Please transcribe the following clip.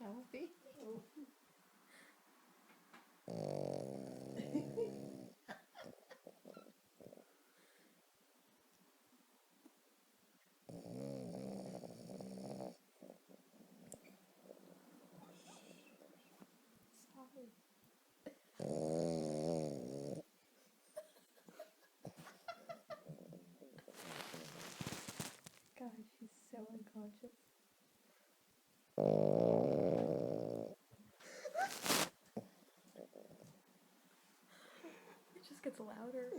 Shelby. Sorry. God, she's so unconscious. It just gets louder.